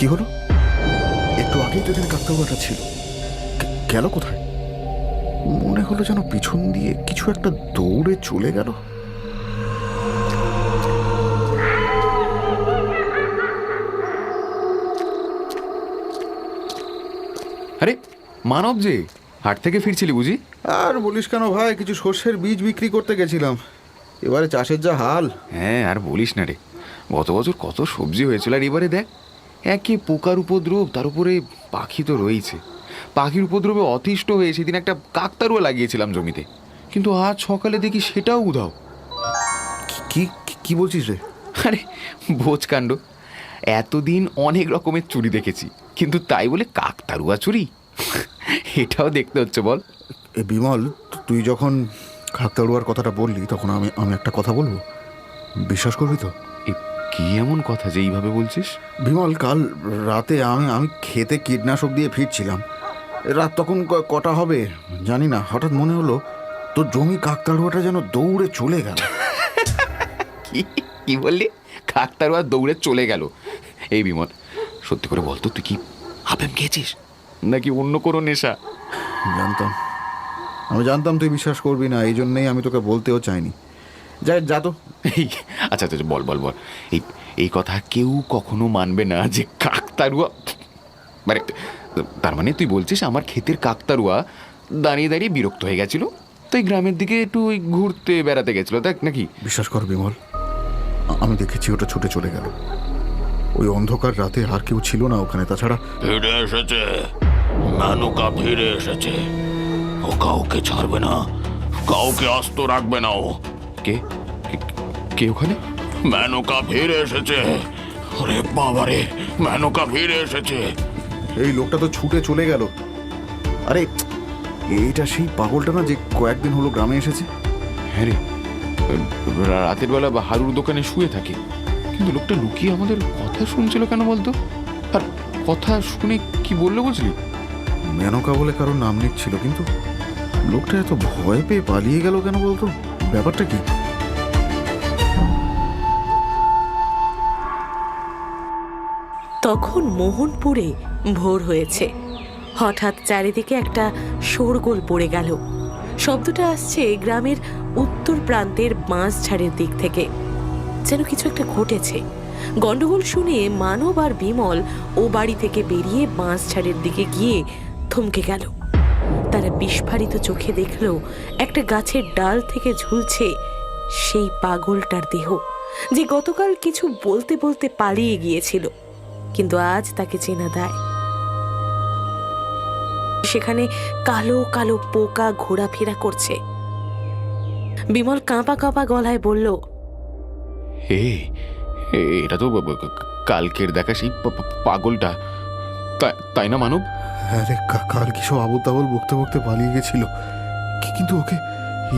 কি হলো? একটু আগেই তো এখানে কাকতাড়ুয়াটা ছিল, গেল কোথায়? মনে হলো যেন পিছন দিয়ে কিছু একটা দৌড়ে চলে গেল। আরে মানব যে, হাট থেকে ফিরছিলি বুঝি? আর বলিস কেন ভাই, কিছু সর্ষের বীজ বিক্রি করতে গেছিলাম। এবারে চাষের যা হাল। হ্যাঁ, আর বলিস না রে, গত বছর কত সবজি হয়েছিল, আর এবারে দেখ একে পোকার উপদ্রব, তার উপরে পাখি তো রয়েছে। পাখির উপদ্রবে অতিষ্ঠ হয়ে সেদিন একটা কাকতাড়ুয়া লাগিয়েছিলাম জমিতে, কিন্তু আজ সকালে দেখি সেটাও উধাও। কি কি বলছিস রে? আরে ভোজ কাণ্ড। এতদিন অনেক রকমের চুরি দেখেছি, কিন্তু তাই বলে কাকতাড়ুয়া চুরি? এটাও দেখতে হচ্ছে বল। এ বিমল, তুই যখন কাকতাড়ুয়ার কথাটা বললি, তখন আমি একটা কথা বলবো, বিশ্বাস করবি তো? কি এমন কথা যে এইভাবে বলছিস? বিমল, কাল রাতে আমি খেতে কীটনাশক দিয়ে ফিরছিলাম। রাত তখন কটা হবে জানি না, হঠাৎ মনে হলো তোর জমি কাকতাড়ুয়াটা যেন দৌড়ে চলে গেল। কি বললি? কাকতাড়ুয়া দৌড়ে চলে গেল? এই বিমল, সত্যি করে বলতো, তুই কি আফিম খেয়েছিস নাকি অন্য কোনো নেশা? আমি জানতাম তুই বিশ্বাস করবি না, এই জন্যেই আমি তোকে বলতেও চাইনি। যা তো। আচ্ছা আচ্ছা, বল বল বল। এই কথা কেউ কখনো মানবে না যে কাকতাড়ুয়া, মানে তার মানে তুই বলছিস আমার ক্ষেতের কাকতাড়ুয়া দাঁড়িয়ে দাঁড়িয়ে বিরক্ত হয়ে গেছিল, তাই গ্রামের দিকে একটু ঘুরতে বেড়াতে গেছিল, দেখ নাকি? বিশ্বাস কর বিমল, আমি দেখেছি ওটা ছুটে চলে গেল। ওই অন্ধকার রাতে আর কেউ ছিল না ওখানে, তাছাড়া। ফিরে এসেছে, মেনকা ফিরে এসেছে। ও কাউকে ছাড়বে না, কাউকে আস্ত রাখবে না ও। কে কে ওখানে? মেনকা ফিরে এসেছে। আরে বাবারে, মেনকা ফিরে এসেছে। এই লোকটা তো ছুটে চলে গেল। আরে এইটা সেই পাগলটা না যে কয়েকদিন হলো গ্রামে এসেছে? হ্যাঁ রে, রাতের বেলা হারুর দোকানে শুয়ে থাকে, কিন্তু লোকটা লুকিয়ে আমাদের কথা শুনছিল কেন বলতো? আর কথা শুনে কি বললো বুঝলি? মেনকা বলে কারোর নাম নিচ্ছিল, কিন্তু লোকটা এত ভয় পেয়ে পালিয়ে গেল কেন বলতো? ব্যাপারটা কি? তখন মোহনপুরে ভোর হয়েছে। হঠাৎ চারিদিকে একটা শোরগোল পড়ে গেল। শব্দটা আসছে গ্রামের উত্তর প্রান্তের বাঁশঝাড়ের দিক থেকে। যেন কিছু একটা ঘটেছে। গন্ডগোল শুনে মানব আর বিমল ও বাড়ি থেকে বেরিয়ে বাঁশঝাড়ের দিকে গিয়ে থমকে গেল। তারা বিস্ফারিত চোখে দেখল একটা গাছের ডাল থেকে ঝুলছে সেই পাগলটার দেহ, যে গতকাল কিছু বলতে বলতে পালিয়ে গিয়েছিল, কিন্তু আজ তাকে চেনা দেয়। সেখানে কালো কালো পোকা ঘোরাফেরা করছে। বিমল কাঁপা কাঁপা গলায় বলল, এটা তো কালকের দেখা সেই পাগলটা, তাই না মানব? হ্যাঁ রে, কাল কি সব আবল তাবল বকতে বকতে পালিয়ে গেছিল, কিন্তু ওকে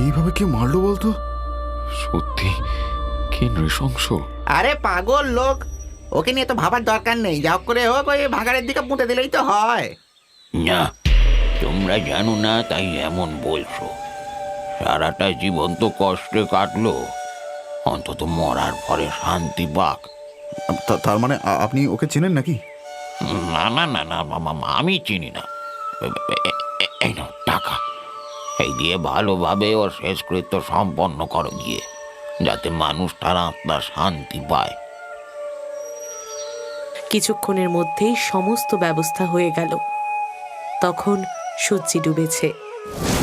এইভাবে কে মারলো বলতো? সত্যি কি নৃশংস! আরে পাগল লোক, ওকে নিয়ে তো ভাবার দরকার নেই, যা করে হোক ওই ভাগাড়ের দিকে পুঁতে দিলেই তো হয়। না, তোমরা জানো না তাই এমন বলছো। সারাটা জীবন তো কষ্টে কাটলো, অন্তত মরার পরে শান্তি পাক। তার মানে আপনি ওকে চেনেন নাকি? না না না না, আমি চিনি না। এই নাও টাকা, এই দিয়ে ভালোভাবে ওর শেষকৃত্য সম্পন্ন করো গিয়ে, যাতে মানুষটার আত্মা শান্তি পায়। কিছুক্ষণের মধ্যেই সমস্ত ব্যবস্থা হয়ে গেল। তখন সূর্যি ডুবেছে।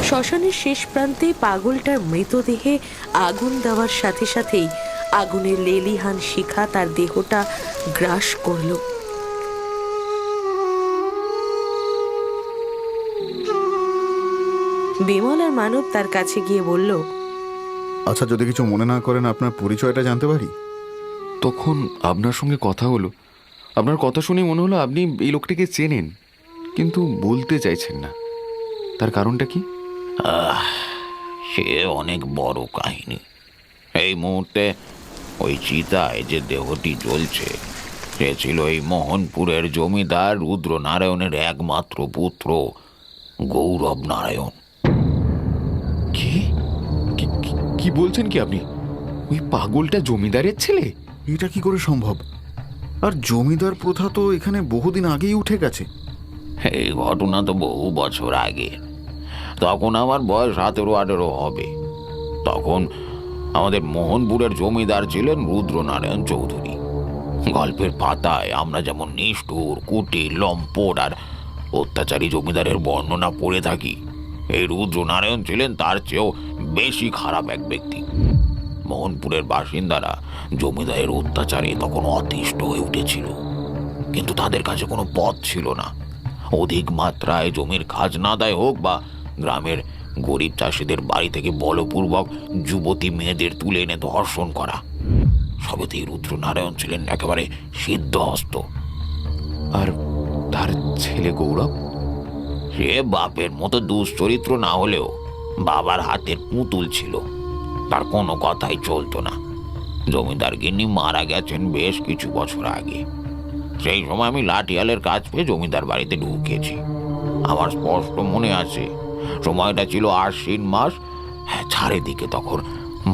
শ্মশানের শেষ প্রান্তে পাগলটার মৃতদেহে আগুন দেওয়ার সাথে সাথেই আগুনের লেলিহান শিখা তার দেহটা গ্রাস করল। বিমল আর মানব তার কাছে গিয়ে বলল, আচ্ছা, যদি কিছু মনে না করেন আপনার পরিচয়টা জানতে পারি? তখন আপনার সঙ্গে কথা হলো, আপনার কথা শুনে মনে হলো আপনি এই লোকটিকে চেনেন, কিন্তু বলতে চাইছেন না। তার কারণটা কি? সে অনেক বড় কাহিনী। এই মুহূর্তে ওই চিতায় যে দেহটি জ্বলছে, সে ছিল এই মোহনপুরের জমিদার রুদ্রনারায়ণের একমাত্র পুত্র গৌরব নারায়ণ। কি কি বলছেন কি আপনি? ওই পাগলটা জমিদারের ছেলে? এটা কি করে সম্ভব? আর জমিদার প্রথা তো এখানে বহুদিন আগেই উঠে গেছে। এই ঘটনা তো বহু বছর আগে। তখন আমার বয়স 17-18 হবে। তখন আমাদের মোহনপুরের জমিদার ছিলেন রুদ্রনারায়ণ চৌধুরী। গল্পের পাতায় আমরা যেমন নিষ্ঠুর, কুটিল, লম্পট আর অত্যাচারী জমিদারের বর্ণনা পড়ে থাকি, এই রুদ্রনারায়ণ ছিলেন তার চেয়েও বেশি খারাপ এক ব্যক্তি। মোহনপুরের বাসিন্দারা জমিদারের অত্যাচারে তখন অতিষ্ঠ হয়ে উঠেছিল, কিন্তু তাদের কাছে কোনো পথ ছিল না। অধিক মাত্রায় জমির খাজনা আদায় হোক বা গ্রামের গরিব চাষিদের বাড়ি থেকে বলপূর্বক যুবতী মেয়েদের তুলে এনে ধর্ষণ করা, সবেতেই রুদ্রনারায়ণ ছিলেন একেবারে সিদ্ধহস্ত। আর তার ছেলে গৌরব? সে বাপের মতো দুশ্চরিত্র না হলেও বাবার হাতের পুতুল ছিল। তার কোনো কথাই চলতো না। জমিদার গিন্নি মারা গেছেন বেশ কিছু বছর আগে। সেই সময় আমি লাঠিয়ালের কাজ পেয়ে জমিদার বাড়িতে ঢুকেছি। আমার স্পষ্ট মনে আছে, সময়টা ছিল আশ্বিন মাস। চারিদিকে তখন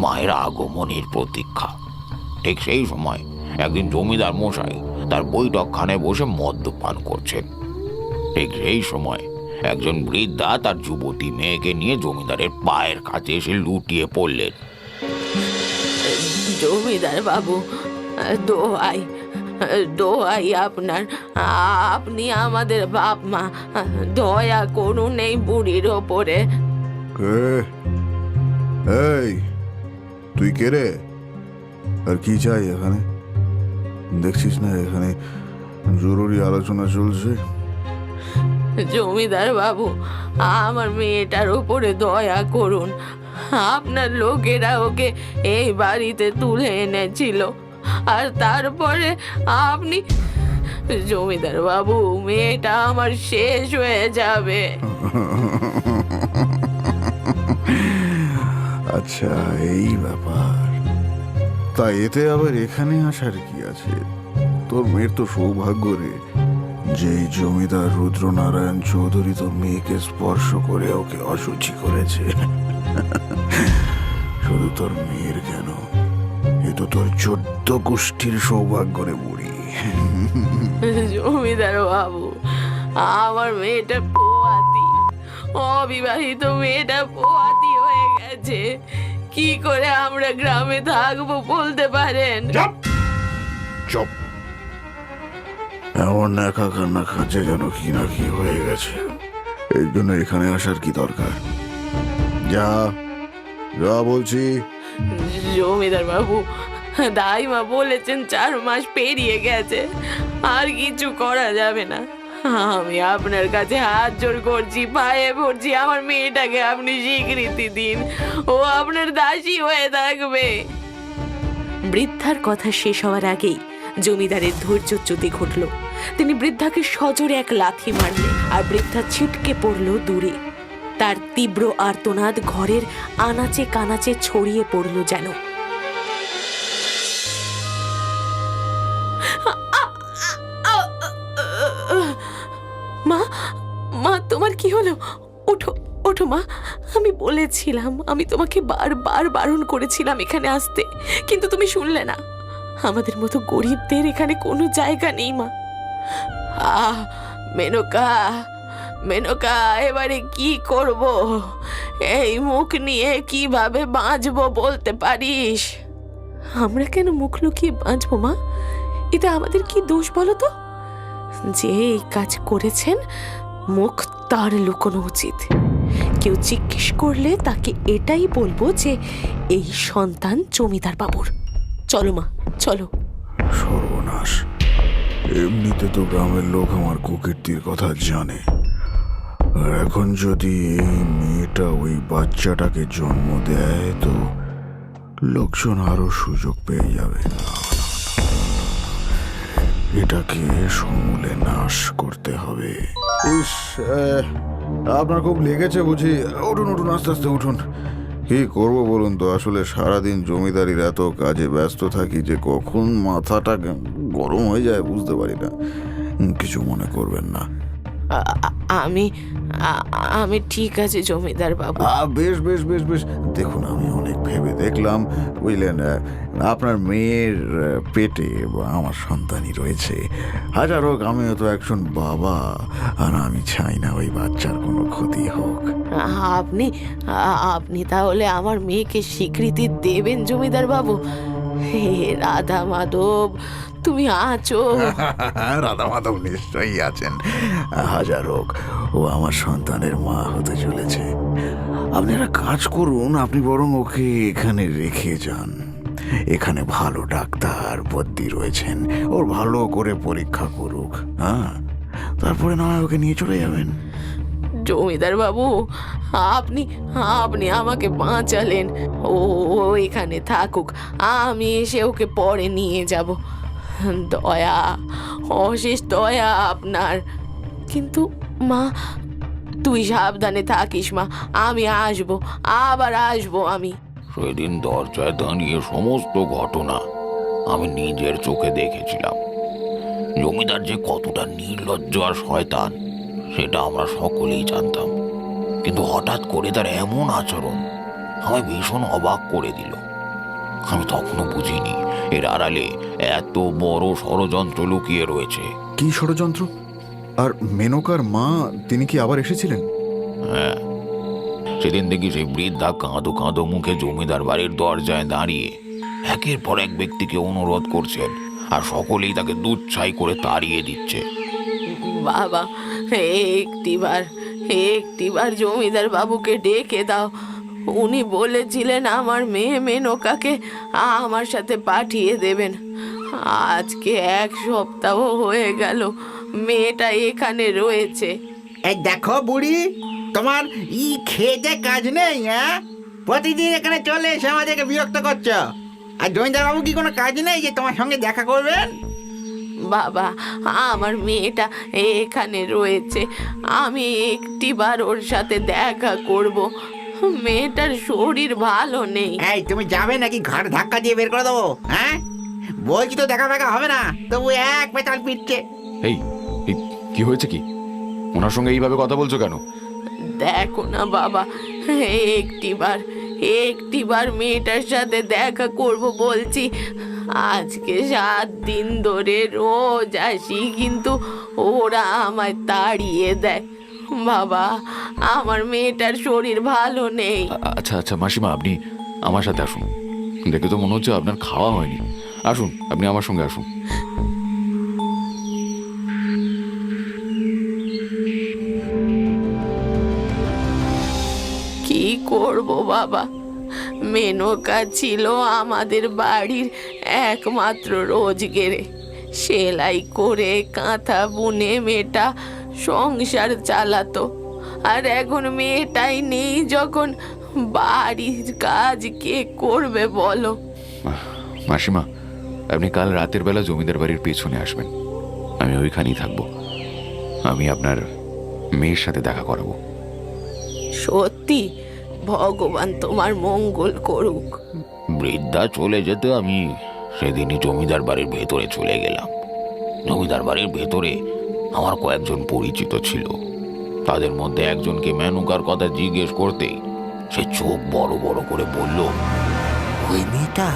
মায়ের আগমনের প্রতীক্ষা। ঠিক সেই সময় একদিন জমিদার মশাই তার বৈঠকখানায় বসে মদ্যপান করছেন। ঠিক সেই সময় একজন বৃদ্ধা তার যুবতী মেয়েকে নিয়ে জমিদারের পায়ের কাছে এসে লুটিয়ে পড়লেন। জমিদার বাবু, দোহাই দোহাই আপনার, আপনি আমাদের বাপ মা, দয়া করুন এই বুড়ির ওপরে। এই, তুই কে রে? আর কি চাই এখানে? দেখছিস না এখানে জরুরি আলোচনা চলছে। জমিদার বাবু, আমার মেয়েটার উপরে দয়া করুন। আপনার লোকেরা ওকে এই বাড়িতে তুলে এনেছিল, আর তারপরে আপনি। জমিদার বাবু, মেয়েটা আমার শেষ হয়ে যাবে। আচ্ছা, এই ব্যাপার। তা এতে আবার এখানে আসার কি আছে? তোর মেয়ের তো সৌভাগ্য রে, যে জমিদার রুদ্রনারায়ণ চৌধুরী তোর মেয়েকে স্পর্শ করে ওকে অসুচি করেছে। শুধু তোর মেয়ের কেন, এ তো তোর 14 গোষ্ঠীর সৌভাগ্য রে বুড়ি। জমিদার বাবু, আমার মেয়েটা পোয়াতি, অবিবাহিত মেয়েটা পোয়াতি হয়ে গেছে। কি করে আমরা গ্রামে থাকবো বলতে পারেন? চুপ! এমন একা কান্না খাচ্ছে যেন কি না কি হয়ে গেছে। এই জন্য এখানে আসার কি দরকার? যা যা বলছি। জমিদার বাবু, দাইমা বলেছেন 4 মাস পেরিয়ে গেছে, আর কিছু করা যাবে না। আমি আপনার কাছে হাত জোর করছি, পায়ে পড়ছি, আমার মেয়েটাকে আপনি স্বীকৃতি দিন। ও আপনার দাসী হয়ে থাকবে। বৃদ্ধার কথা শেষ হওয়ার আগেই জমিদারের ধৈর্যচ্যুতি ঘটল। তিনি বৃদ্ধাকে সজোরে এক লাথি মারলেন, আর বৃদ্ধা ছিটকে পড়ল দূরে। তার তীব্র আর্তনাদ ঘরের আনাচে কানাচে ছড়িয়ে পড়ল যেন। মা, মা, তোমার কি হলো? ওঠো, ওঠো মা। আমি বলেছিলাম, আমি তোমাকে বারবার বারণ করেছিলাম এখানে আসতে, কিন্তু তুমি শুনলে না। আমাদের মতো গরিবদের এখানে কোনো জায়গা নেই মা। মেনকা, মেনকা, এবারে কি করব? এই মুখ নিয়ে কিভাবে বাঁচবো বলতে পারিস? আমরা কেন মুখ লুকিয়ে বাঁচবো মা? এটা আমাদের কি দোষ বলো তো? যে এই কাজ করেছেন, মুখ তার লুকোনো উচিত। কেউ জিজ্ঞেস করলে তাকে এটাই বলবো যে এই সন্তান জমিদার বাবুর। চলো মা, চলো। সর্বনাশ! এমনিতে তো গ্রামের লোক আমার কুকীর্তির কথা জানে, আর এখন যদি এই মেয়েটা ওই বাচ্চাটাকে জন্ম দেয় তো লোকজন আরো সুযোগ পেয়ে যাবে। এটাকে সমূলে নাশ করতে হবে। ইস, আপনার খুব লেগেছে বুঝি। উঠুন উঠুন, আস্তে আস্তে উঠুন। কি করবো বলুন তো, আসলে সারাদিন জমিদারির এত কাজে ব্যস্ত থাকি যে কখন মাথাটা গরম হয়ে যায় বুঝতে পারি না। কিছু মনে করবেন না। আমি আমি ঠিক আছে জমিদার বাবু। বেশ বেশ বেশ বেশ, দেখুন আমি অনেক ভেবে দেখলাম, বুঝলেন, আপনার মেয়ের পেটে আমার সন্তানই রয়েছে। হাজার হোক আমিও তো একজন বাবা, আর আমি চাই না ওই বাচ্চার কোনো ক্ষতি হোক। আপনি আপনি তাহলে আমার মেয়েকে স্বীকৃতি দেবেন জমিদার বাবু? হে রাধা মাধব, তুমি আছো? রাধা মাধব নিশ্চয়ই আছেন। হাজার হোক ও আমার সন্তানের মা হতে চলেছে। আপনি একটা কাজ করুন, আপনি বরং ওকে এখানে রেখে যান। এখানে ভালো ডাক্তার বদ্যি রয়েছেন, ওর ভালো করে পরীক্ষা করুক। হ্যাঁ, তারপরে না হয় ওকে নিয়ে চলে যাবেন। জমিদার বাবু, আপনি আপনি আমাকে বাঁচালেন। ও এখানে থাকুক, আমি এসে ওকে পরে নিয়ে যাব। দয়া, অশেষ দয়া আপনার। কিন্তু মা, তুই সাবধানে থাকিস মা, আমি আসবো, আবার আসবো আমি। সেদিন দরজায় দাঁড়িয়ে সমস্ত ঘটনা আমি নিজের চোখে দেখেছিলাম। জমিদার যে কতটা নির্লজ্জ আর শয়তান সেটা আমরা সকলেই জানতাম, কিন্তু হঠাৎ করে তার এমন আচরণ আমায় ভীষণ অবাক করে দিল। আমি তখনও বুঝিনি এর আড়ালে এত বড় ষড়যন্ত্র লুকিয়ে রয়েছে। কি ষড়যন্ত্র? আর মেনকার মা, তিনি কি আবার এসেছিলেন? হ্যাঁ, সেদিন দেখি সেই বৃদ্ধা কাঁদো কাঁদো মুখে জমিদার বাড়ির দরজায় দাঁড়িয়ে একের পর এক ব্যক্তিকে অনুরোধ করছেন, আর সকলেই তাকে দুচ্ছাই করে তাড়িয়ে দিচ্ছে। বাবা, একটিবার জমিদার বাবুকে ডেকে দাও। উনি বলেছিলেন আমার মেয়ে মেনকাকে আমার সাথে পাঠিয়ে দেবেন। আজকে 1 সপ্তাহ হয়ে গেল মেয়েটা এখানে রয়েছে। এই দেখো বুড়ি, তোমার খেতে কাজ নেই? হ্যাঁ, প্রতিদিন এখানে চলে এসে আমাদেরকে বিরক্ত করছো। আর জমিদার বাবু কি কোনো কাজ নেই যে তোমার সঙ্গে দেখা করবেন? বাবা, আমার মেয়েটা এখানে রয়েছে, আমি একটিবার ওর সাথে দেখা করব। মেয়েটার শরীর ভালো নেই। এই তুমি যাবে নাকি ঘাড় ধাক্কা দিয়ে বের করে দেবো? হ্যাঁ, বলছি তো দেখা ফেকা হবে না, তবু এক পেটাল পিটছে। এই এই, কি হয়েছে কি? ওনার সঙ্গে এইভাবে কথা বলছো কেন? দেখো না বাবা, একটিবার মেয়েটার সাথে দেখা করব বলছি। আজকে 7 দিন ধরে রোজ আসি, কিন্তু ওরা আমায় তাড়িয়ে দেয়। বাবা, আমার মেয়েটার শরীর ভালো নেই। আচ্ছা আচ্ছা মাসিমা, আপনি আমার সাথে আসুন। দেখে তো মনে হচ্ছে আপনার খাওয়া হয়নি। আসুন, আপনি আমার সঙ্গে আসুন। কি করব বাবা, মেনকা ছিল আমাদের বাড়ির একমাত্র রোজগেরে। সেলাই করে কাঁথা বুনে মেয়েটা সংসার চালাতো, আর এখন মেয়েটাই নেই যখন বাড়ির কাজ কে করবে বলো? মাসিমা, আপনি কাল রাতের বেলা জমিদার বাড়ির পেছনে আসবেন, আমি ওইখানেই থাকবো। আমি আপনার মেয়ের সাথে দেখা করাবো। সত্যি? ভগবান তোমার মঙ্গল করুক। বৃদ্ধা চলে যেতে আমি সেদিনই জমিদার বাড়ির ভেতরে চলে গেলাম। জমিদার বাড়ির ভেতরে আমার কয়েকজন পরিচিত ছিল। তাদের মধ্যে একজনকে মেনকার কথা জিজ্ঞেস করতেই সে চোখ বড় বড় করে বলল, ওই মেয়েটা?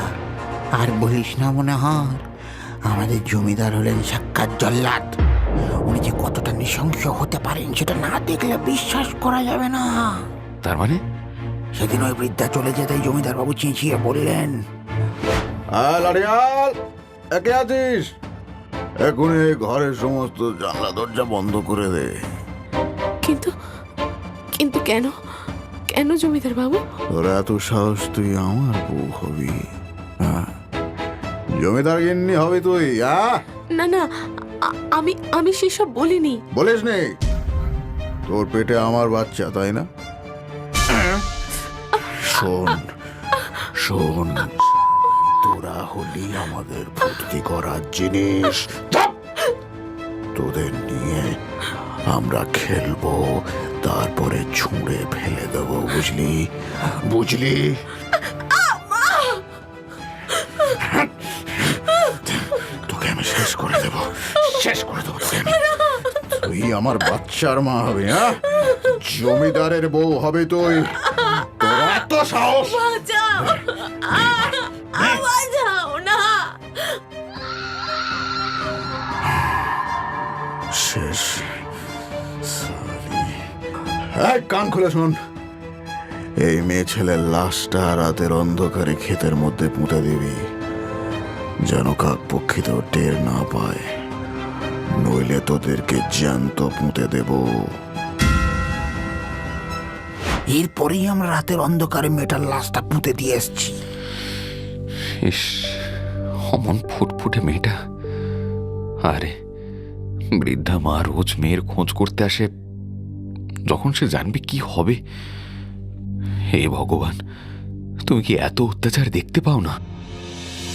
আর বলিস না, মনে হয় আমাদের জমিদার হলেন সাক্ষাৎ জল্লাদ। উনি যে কতটা নৃশংস হতে পারেন সেটা না দেখলে বিশ্বাস করা যাবে না। তার মানে? সেদিন ওই বৃদ্ধা চলে যেতেই জমিদার বাবু চেঁচিয়ে বললেন, লাড়িয়াল, একে আছিস? এখনই এই ঘরের সমস্ত জানলা দরজা বন্ধ করে দে। কিন্তু কিন্তু কেন কেন জমিদার বাবু? তোর এত সাহস, তুই আমার বউ হবি? হ্যাঁ, জমিদার গিন্নি হবি তুই? হ্যাঁ, না না, আমি সেসব বলিনি। বলিস নি? তোর পেটে আমার বাচ্চা, তাই না? শোন শোন, তোরা হলি আমাদের ফুর্তি করার জিনিস। তোদের নিয়ে আমরা খেলবো, তারপরে ছুঁড়ে ফেলে দেবো, বুঝলি? বুঝলি? তোকে আমি শেষ করে দেবো তোকে আমি। তুই আমার বাচ্চার মা হবে? হ্যাঁ, জমিদারের বউ হবে তুই? তোর এত সাহস? বাঁচাও! বাঁচাও না! শেষ শালি। এই কান খুলে শোন, এই মেয়ে ছেলের লাশটা রাতের অন্ধকারে ক্ষেতের মধ্যে পুঁতে দিবি, যেন কাকপক্ষীতেও টের না পায়, নইলে তোদেরকে জ্যান্ত পুঁতে দেব। এরপরেই আমরা রাতের অন্ধকারে মেয়েটার লাশটা পুঁতে দিয়ে এসছি। ইস, অমন ফুটফুটে মেয়েটা। আরে বৃদ্ধা মা রোজ মেয়ের খোঁজ করতে আসে, যখন সে জানবে কি হবে। হে ভগবান, তুমি কি এত অত্যাচার দেখতে পাও না?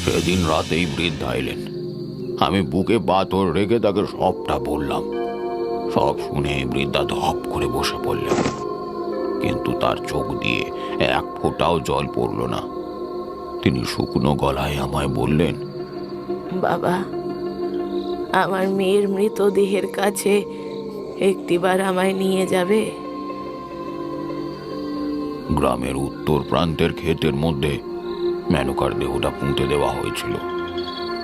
সেদিন রাতেই বৃদ্ধা এলেন। আমি বুকে পাথর রেখে তাকে সবটা বললাম। সব শুনে বৃদ্ধা ধপ করে বসে পড়লেন, কিন্তু তার চোখ দিয়ে এক ফোঁটাও জল পড়ল না। তিনি শুকনো গলায় আমায় বললেন, বাবা, আমার মেয়ের মৃতদেহের কাছে একটিবার আমায় নিয়ে যাবে? গ্রামের উত্তর প্রান্তের ক্ষেতের মধ্যে মেনকার দেহটা পুঁতে দেওয়া হয়েছিল।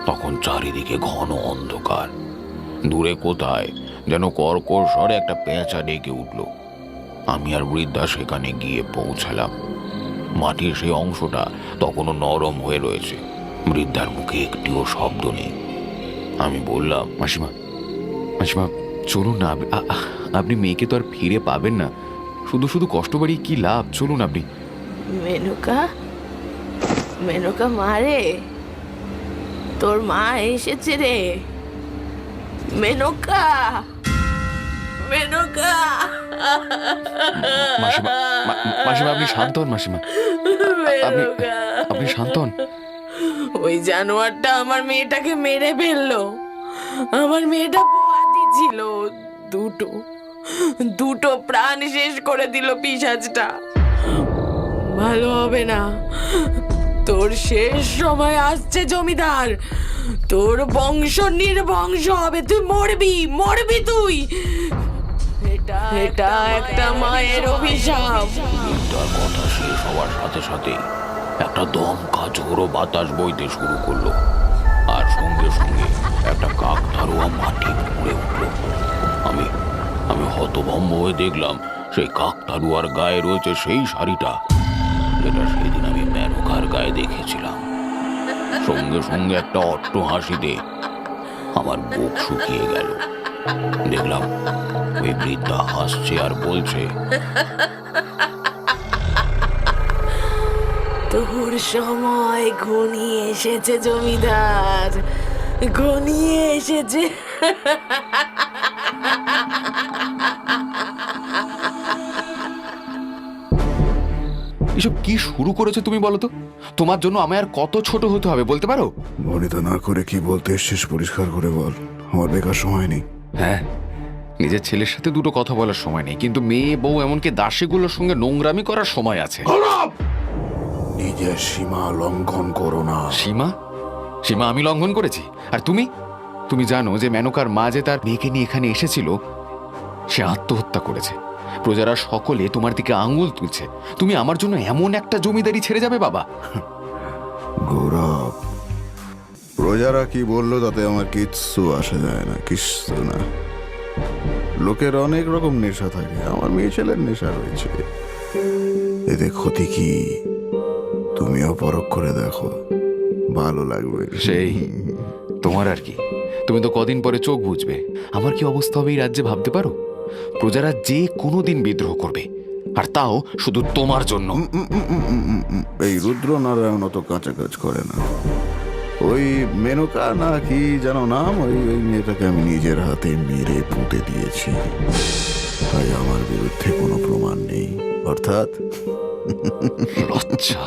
তখন চারিদিকে ঘন অন্ধকার। দূরে কোথায় যেন কর্কশ স্বরে একটা পেঁচা ডেকে উঠল। আমি আর বৃদ্ধা সেখানে গিয়ে পৌঁছালাম। মাটির সেই অংশটা তখনও নরম হয়ে রয়েছে। বৃদ্ধার মুখে একটিও শব্দ নেই। আমি বললাম, মাসিমা, মাসিমা চলুন না, আপনি মেয়েকে তো আর ফিরে পাবেন না, শুধু শুধু কষ্ট বাড়িয়ে কি লাভ? চলুন আপনি। মেনকা, মেনকা মারে, তোর মা এসেছে রে। মেনকা, মেনকা। মাসিমা, মাসিমা আপনি শান্ত হন। মাসিমা, মেনকা, আপনি শান্ত হন। ওই জানোয়ারটা আমার মেয়েটাকে মেরে ফেললো। আমার মেয়েটা পোয়াতি ছিল, দুটো দুটো প্রাণ শেষ করে দিল পিশাচটা। ভালো হবে না, তোর শেষ সময় আসছে জমিদার। তোর বংশ নির্বংশ হবে, তুই মরবি, মরবি তুই। এটা একটা মায়ের অভিশাপ। বৃদ্ধার কথা শেষ হওয়ার সাথে সাথে একটা দমকা ঝোড়ো বাতাস বইতে শুরু করলো, আর সঙ্গে সঙ্গে একটা কাকতাড়ুয়া মাটি ফুঁড়ে উঠল। আমি আমি হতভম্ব হয়ে দেখলাম সেই কাকতাড়ুয়ার গায়ে রয়েছে সেই শাড়িটা যেটা সেদিন আমি মেনকার গায়ে দেখেছিলাম। সঙ্গে সঙ্গে একটা অট্ট হাসিতে আমার বুক শুকিয়ে গেল। দেখলাম ওই বৃদ্ধা হাসছে আর বলছে, তোর সময় ঘনিয়ে এসেছে জমিদার, ঘনিয়ে এসেছে। এসব কি শুরু করেছো তুমি বলো তো? তোমার জন্য আমায় আর কত ছোট হতে হবে বলতে পারো? বনিতা না করে কি বলতে এসছিস পরিষ্কার করে বল, আমার বেকার সময় নেই। হ্যাঁ, নিজের ছেলের সাথে দুটো কথা বলার সময় নেই, কিন্তু মেয়ে বউ এমনকি দাসীগুলোর সঙ্গে নোংরামি করার সময় আছে। নিজের সীমা লঙ্ঘন করো না। সীমা? সীমা আমি লঙ্ঘন করেছি? আর তুমি জানো যে মেনকার মা যে তার মেয়েকে নিয়ে এখানে এসেছিল, সে আত্মহত্যা করেছে। প্রজারা সকলে তোমার দিকে আঙুল তুলছে। তুমি আমার জন্য এমন একটা জমিদারি ছেড়ে যাবে বাবা? গৌরব, প্রজারা কি বললো তাতে আমার কিচ্ছু আসে যায় না, কিচ্ছু না। লোকের অনেক রকম নেশা থাকে, আমার মেয়ে ছেলের নেশা রয়েছে। এতে ক্ষতি কি? তুমিও পরখ করে দেখো, ভালো লাগবে। সেই তোমার আর কি, তুমি তো কদিন পরে চোখ বুঝবে। আমার কি অবস্থা হবে এই রাজ্যে ভাবতে পারো? প্রজারা যে কোনো দিন বিদ্রোহ করবে, আর তাও শুধু তোমার জন্য। এই রুদ্রনারায়ণ অত কাঁচা কাজ করে না। ওই মেনকা না কি যেন নাম, ওই মেয়েটাকে আমি নিজের হাতে মেরে পুঁতে দিয়েছি। তাই আমার বিরুদ্ধে কোনো প্রমাণ নেই, অর্থাৎ লজ্জা।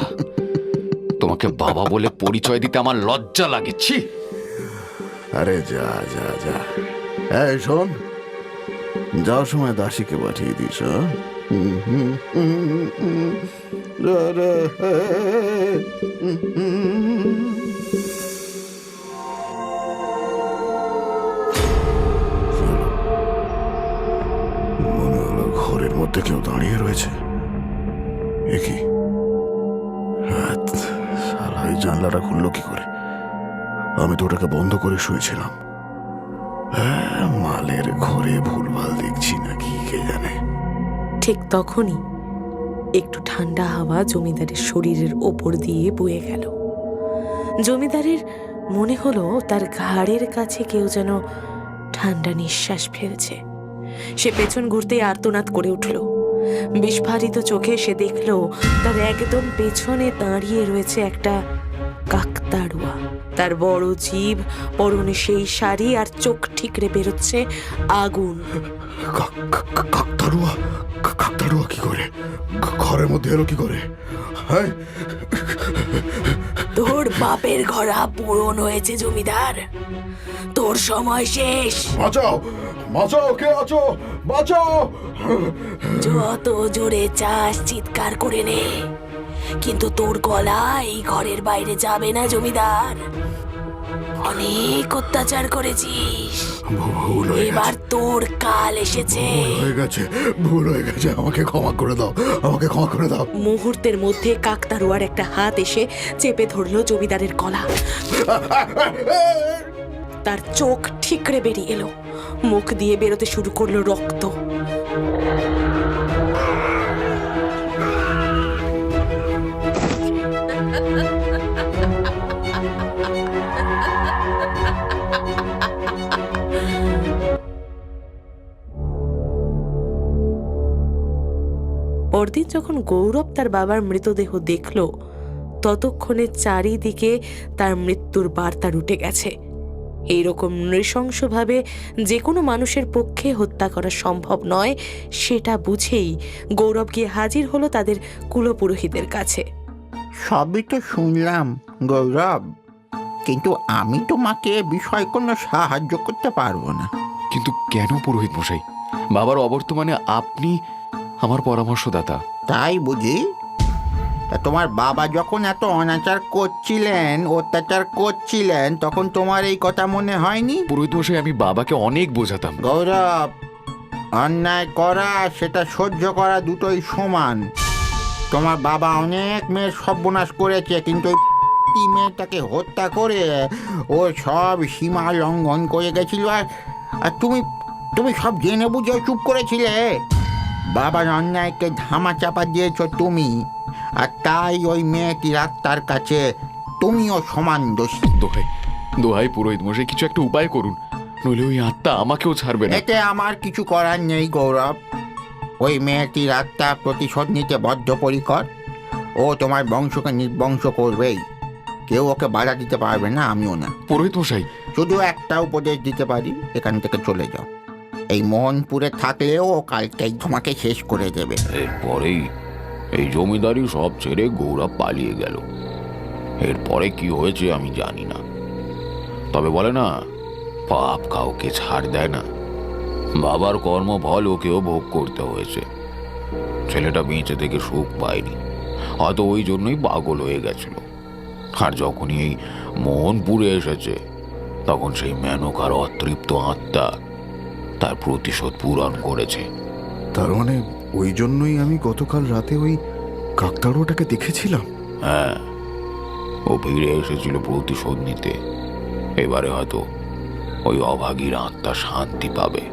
তোমাকে বাবা বলে পরিচয় দিতে আমার লজ্জা লাগে। ছি! আরে যা যা যা। এই শোন, যাওয়ার সময় দাসীকে পাঠিয়ে দিস। মধ্যে কেউ দাঁড়িয়ে রয়েছে। এ কি? শালা, এই জানলাটা খুললো কি করে? আমি তো ওটাকে বন্ধ করে শুয়েছিলাম। মালের ঘরে ভুলভাল দেখছি নাকি কে জানে। ঠিক তখনই একটু ঠান্ডা হাওয়া জমিদারের শরীরের ওপর দিয়ে বয়ে গেল। জমিদারের মনে হলো তার ঘাড়ের কাছে কেউ যেন ঠান্ডা নিঃশ্বাস ফেলছে। সে পেছন ঘুরতেই আর্তনাদ করে উঠল। বিস্ফারিত চোখে সে দেখল তার একদম পেছনে দাঁড়িয়ে রয়েছে একটা কাকতাড়ুয়া। তার বড় জিভ, পরনে সেই শাড়ি, আর চোখ ঠিকরে বেরোচ্ছে আগুন। কাকতাড়ুয়া? কাকতাড়ুয়া কি করে ঘরের মধ্যে এলো কি করে? হ্যাঁ, তোর বাপের ঘোড়া পূরণ হয়েছে জমিদার, তোর সময় শেষ। বাঁচাও, বাঁচাও, কে আছো? বাঁচাও! যত জোরে চাস চিৎকার করে নে, কিন্তু তোর গলা এই ঘরের বাইরে যাবে না জমিদার। অনেক অত্যাচার করেছিস, ভুল হয়ে এবার তোর কাল এসেছে। ভুল হয়ে গেছে, আমাকে ক্ষমা করে দাও, আমাকে ক্ষমা করে দাও। মুহূর্তের মধ্যে কাকতাড়ুয়ার একটা হাত এসে চেপে ধরলো জমিদারের গলা। তার চোখ ঠিকরে বেরিয়ে এলো, মুখ দিয়ে বেরোতে শুরু করলো রক্ত। পরদিন যখন গৌরব তার বাবার মৃতদেহ দেখল, ততক্ষণে চারিদিকে তার মৃত্যুর বার্তা রুটে গেছে। এইরকম নৃশংসভাবে যে কোনো মানুষের পক্ষে হত্যা করা সম্ভব নয়, সেটা বুঝেই গৌরব গিয়ে হাজির হলো তাদের কুলপুরোহিতের কাছে। সবই তো শুনলাম গৌরব, কিন্তু আমি তোমাকে এ বিষয়ে কোনো সাহায্য করতে পারবো না। কিন্তু কেন পুরোহিত মশাই? বাবার অবর্তমানে আপনি আমার পরামর্শদাতা। তাই বুঝি? তা তোমার বাবা যখন এত অত্যাচার করছিলেন তখন তোমার এই কথা মনে হয়নি? পুরোহিত মশাই, আমি বাবাকে অনেক বোঝাতাম। গৌরব, অন্যায় করা সেটা সহ্য করা দুটোই সমান। তোমার বাবা অনেক মেয়ের সর্বনাশ করেছে, কিন্তু ওই মেয়েটাকে হত্যা করে ও সব সীমা লঙ্ঘন করে গেছিল। আর তুমি সব জেনে বুঝে চুপ করেছিলে। বাবার অন্যায়কে ধামা চাপা দিয়েছ তুমি, আর তাই ওই মেয়েটির আত্মার কাছে তুমিও সমান দোষী। দোহাই পুরোহিত মশাই, কিছু একটা উপায় করুন, নইলে ওই আত্মা আমাকেও ছাড়বে না। এতে আমার কিছু করার নেই গৌরব। ওই মেয়েটির আত্মা প্রতিশোধ নিতে বদ্ধপরিকর। ও তোমার বংশকে নির্বংশ করবেই, কেউ ওকে বাধা দিতে পারবে না, আমিও না। পুরোহিত মশাই, শুধু একটা উপদেশ দিতে পারি, এখান থেকে চলে যাও। এই মোহনপুরে থাকলেও ও কালকেই তোমাকে শেষ করে দেবে। এরপরেই এই জমিদারি সব ছেড়ে গৌরব পালিয়ে গেল। এরপরে কি হয়েছে আমি জানি না, তবে বলে না, পাপ কাউকে ছাড় দেয় না। বাবার কর্মফল ওকেও ভোগ করতে হয়েছে। ছেলেটা বেঁচে থেকে সুখ পায়নি, হয়তো ওই জন্যই পাগল হয়ে গেছিল। আর যখনই এই মোহনপুরে এসেছে, তখন সেই মেনকার অতৃপ্ত আত্মা তার প্রতিশোধ পূরণ করেছে। তার মানে ওই জন্যই আমি গতকাল রাতে ওই কাকতাড়ুয়াটাকে দেখেছিলাম। হ্যাঁ, ও ফিরে এসেছিল প্রতিশোধ নিতে। এবারে হয়তো ওই অভাগীর আত্মা শান্তি পাবে।